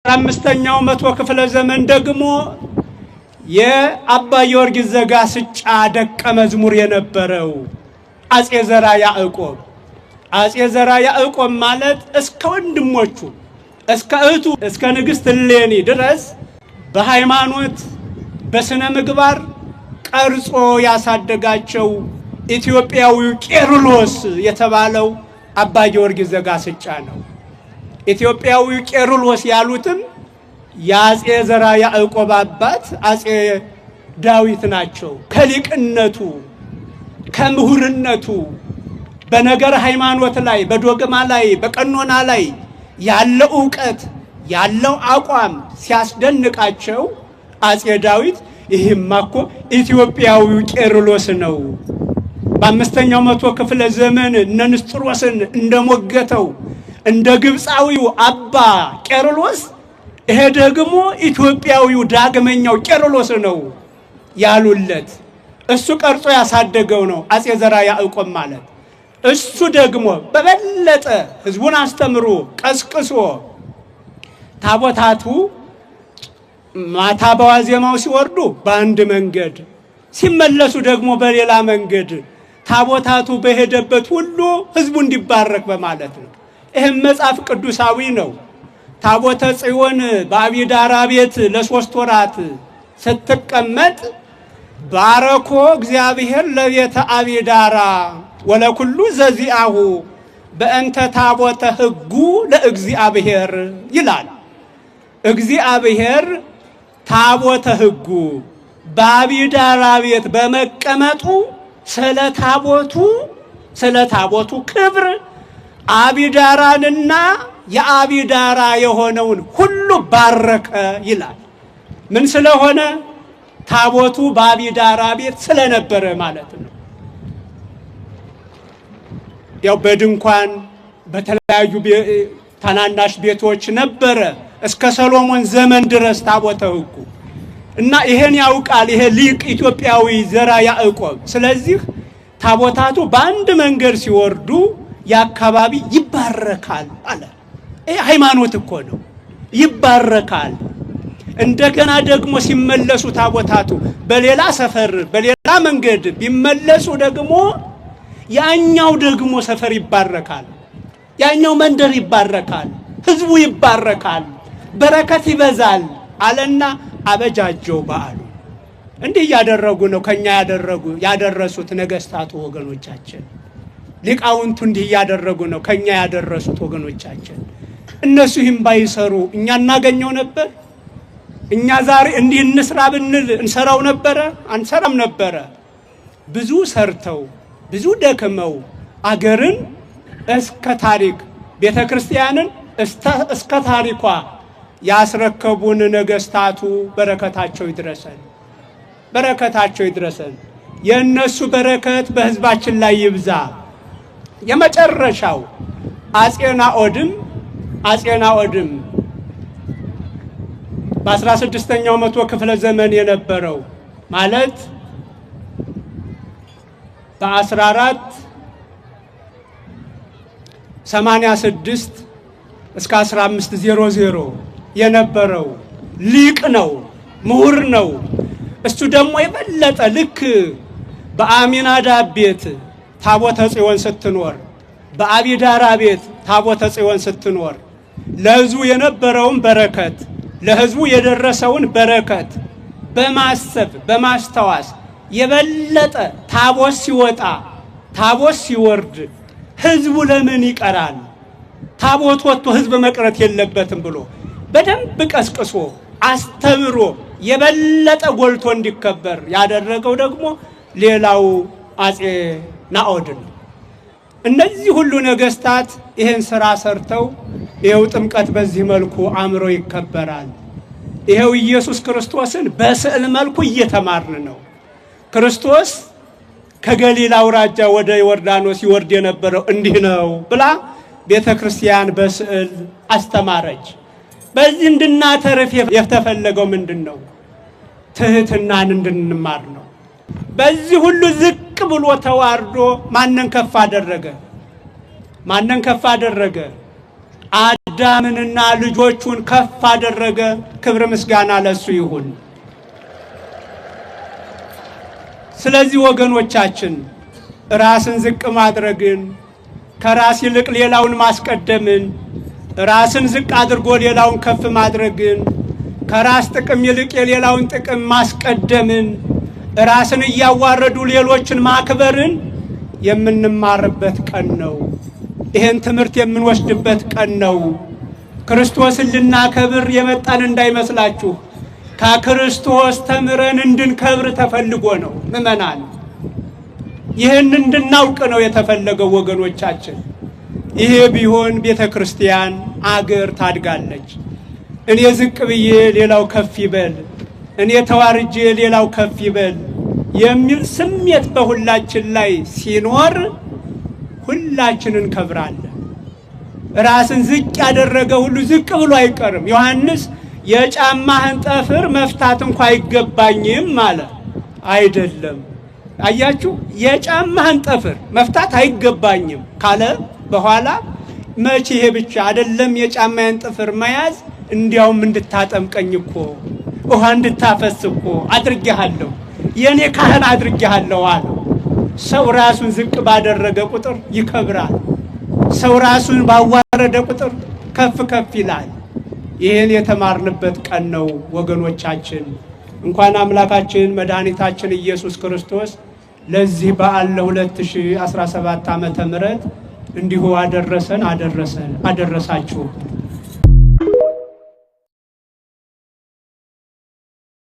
አምስተኛው መቶ ክፍለ ዘመን ደግሞ የአባ ጊዮርጊስ ዘጋስጫ ደቀ መዝሙር የነበረው አጼ ዘርዓ ያዕቆብ። አጼ ዘርዓ ያዕቆብ ማለት እስከ ወንድሞቹ እስከ እህቱ እስከ ንግሥት እሌኒ ድረስ በሃይማኖት በስነ ምግባር ቀርጾ ያሳደጋቸው ኢትዮጵያዊው ቄርሎስ የተባለው አባ ጊዮርጊስ ዘጋስጫ ነው። ኢትዮጵያዊው ቄርሎስ ያሉትም የአጼ ዘርዓ ያዕቆብ አባት አጼ ዳዊት ናቸው። ከሊቅነቱ ከምሁርነቱ በነገር ሃይማኖት ላይ በዶግማ ላይ በቀኖና ላይ ያለው ዕውቀት ያለው አቋም ሲያስደንቃቸው አጼ ዳዊት ይህማ እኮ ኢትዮጵያዊው ቄርሎስ ነው። በአምስተኛው መቶ ክፍለ ዘመን እነ ንስጥሮስን እንደሞገተው እንደ ግብፃዊው አባ ቄርሎስ ይሄ ደግሞ ኢትዮጵያዊው ዳግመኛው ቄርሎስ ነው ያሉለት። እሱ ቀርጾ ያሳደገው ነው አጼ ዘርዓ ያዕቆብ ማለት። እሱ ደግሞ በበለጠ ህዝቡን አስተምሮ ቀስቅሶ ታቦታቱ ማታ በዋዜማው ሲወርዱ በአንድ መንገድ ሲመለሱ ደግሞ በሌላ መንገድ ታቦታቱ በሄደበት ሁሉ ህዝቡ እንዲባረክ በማለት ነው። ይህም መጽሐፍ ቅዱሳዊ ነው። ታቦተ ጽዮን በአቢዳራ ቤት ለ3 ወራት ስትቀመጥ ባረኮ እግዚአብሔር ለቤተ አቢዳራ ወለኩሉ ዘዚአሁ በእንተ ታቦተ ሕጉ ለእግዚአብሔር ይላል። እግዚአብሔር ታቦተ ሕጉ በአቢዳራ ቤት በመቀመጡ ስለ ታቦቱ ክብር አቢዳራንና የአቢዳራ የሆነውን ሁሉ ባረከ ይላል። ምን ስለሆነ? ታቦቱ በአቢዳራ ቤት ስለነበረ ማለት ነው። ያው በድንኳን በተለያዩ ታናናሽ ቤቶች ነበረ እስከ ሰሎሞን ዘመን ድረስ ታቦተ ሕጉ እና ይሄን ያውቃል ይሄ ሊቅ ኢትዮጵያዊ ዘርዓ ያዕቆብ። ስለዚህ ታቦታቱ በአንድ መንገድ ሲወርዱ የአካባቢ ይባረካል አለ። ይሄ ሃይማኖት እኮ ነው። ይባረካል። እንደገና ደግሞ ሲመለሱ ታቦታቱ በሌላ ሰፈር በሌላ መንገድ ቢመለሱ ደግሞ ያኛው ደግሞ ሰፈር ይባረካል፣ ያኛው መንደር ይባረካል፣ ህዝቡ ይባረካል፣ በረከት ይበዛል አለና አበጃጀው በዓሉ። እንዲህ ያደረጉ ነው ከኛ ያደረሱት ነገስታቱ ወገኖቻችን። ሊቃውንቱ እንዲህ ያደረጉ ነው ከኛ ያደረሱት ወገኖቻችን። እነሱ ይህም ባይሰሩ እኛ እናገኘው ነበር? እኛ ዛሬ እንዲህ እንስራ ብንል እንሰራው ነበረ? አንሰራም ነበረ። ብዙ ሰርተው ብዙ ደክመው አገርን እስከ ታሪክ ቤተክርስቲያንን እስከ ታሪኳ ያስረከቡን ነገስታቱ በረከታቸው ይድረሰን፣ በረከታቸው ይድረሰን። የእነሱ በረከት በህዝባችን ላይ ይብዛ። የመጨረሻው አጼ ናኦድም በ16ኛው መቶ ክፍለ ዘመን የነበረው ማለት በ1486 እስከ 1500 የነበረው ሊቅ ነው፣ ምሁር ነው። እሱ ደግሞ የበለጠ ልክ በአሚናዳብ ቤት ታቦተ ጽዮን ስትኖር በአቢዳራ ቤት ታቦተ ጽዮን ስትኖር ለህዝቡ የነበረውን በረከት ለህዝቡ የደረሰውን በረከት በማሰብ በማስተዋስ የበለጠ ታቦት ሲወጣ ታቦት ሲወርድ ህዝቡ ለምን ይቀራል? ታቦት ወጥቶ ህዝብ መቅረት የለበትም ብሎ በደንብ ቀስቅሶ አስተምሮ የበለጠ ጎልቶ እንዲከበር ያደረገው ደግሞ ሌላው አጼ ናኦድ ነው። እነዚህ ሁሉ ነገስታት ይህን ስራ ሰርተው ይሄው ጥምቀት በዚህ መልኩ አምሮ ይከበራል። ይሄው ኢየሱስ ክርስቶስን በስዕል መልኩ እየተማርን ነው። ክርስቶስ ከገሊላ አውራጃ ወደ ዮርዳኖስ ይወርድ የነበረው እንዲህ ነው ብላ ቤተክርስቲያን በስዕል አስተማረች። በዚህ እንድናተርፍ የተፈለገው ምንድነው? ትህትናን እንድንማር ነው። በዚህ ሁሉ ዝቅ ብሎ ተዋርዶ ማንን ከፍ አደረገ? አዳምንና ልጆቹን ከፍ አደረገ። ክብር ምስጋና ለሱ ይሁን። ስለዚህ ወገኖቻችን ራስን ዝቅ ማድረግን፣ ከራስ ይልቅ ሌላውን ማስቀደምን፣ ራስን ዝቅ አድርጎ ሌላውን ከፍ ማድረግን፣ ከራስ ጥቅም ይልቅ የሌላውን ጥቅም ማስቀደምን፣ ራስን እያዋረዱ ሌሎችን ማክበርን የምንማርበት ቀን ነው። ይህን ትምህርት የምንወስድበት ቀን ነው። ክርስቶስን ልናከብር የመጣን እንዳይመስላችሁ። ከክርስቶስ ተምረን እንድንከብር ተፈልጎ ነው። ምእመናን ይህን እንድናውቅ ነው የተፈለገው ወገኖቻችን። ይሄ ቢሆን ቤተ ክርስቲያን አገር ታድጋለች። እኔ ዝቅ ብዬ ሌላው ከፍ ይበል፣ እኔ ተዋርጄ ሌላው ከፍ ይበል የሚል ስሜት በሁላችን ላይ ሲኖር ሁላችንን እንከብራለን። ራስን ዝቅ ያደረገ ሁሉ ዝቅ ብሎ አይቀርም። ዮሐንስ የጫማህን ጠፍር መፍታት እንኳን አይገባኝም አለ። አይደለም፣ አያችሁ፣ የጫማህን ጠፍር መፍታት አይገባኝም ካለ በኋላ መቼ ይሄ ብቻ አይደለም፣ የጫማህን ጠፍር መያዝ እንዲያውም እንድታጠምቀኝ እኮ ውሃ እንድታፈስ እኮ አድርጌሃለሁ፣ የኔ ካህን አድርጌሃለሁ አለ። ሰው ራሱን ዝቅ ባደረገ ቁጥር ይከብራል። ሰው ራሱን ባዋረደ ቁጥር ከፍ ከፍ ይላል። ይህን የተማርንበት ቀን ነው ወገኖቻችን። እንኳን አምላካችን መድኃኒታችን ኢየሱስ ክርስቶስ ለዚህ በዓል ለ2017 ዓመተ ምህረት እንዲሁ አደረሰን አደረሳችሁ።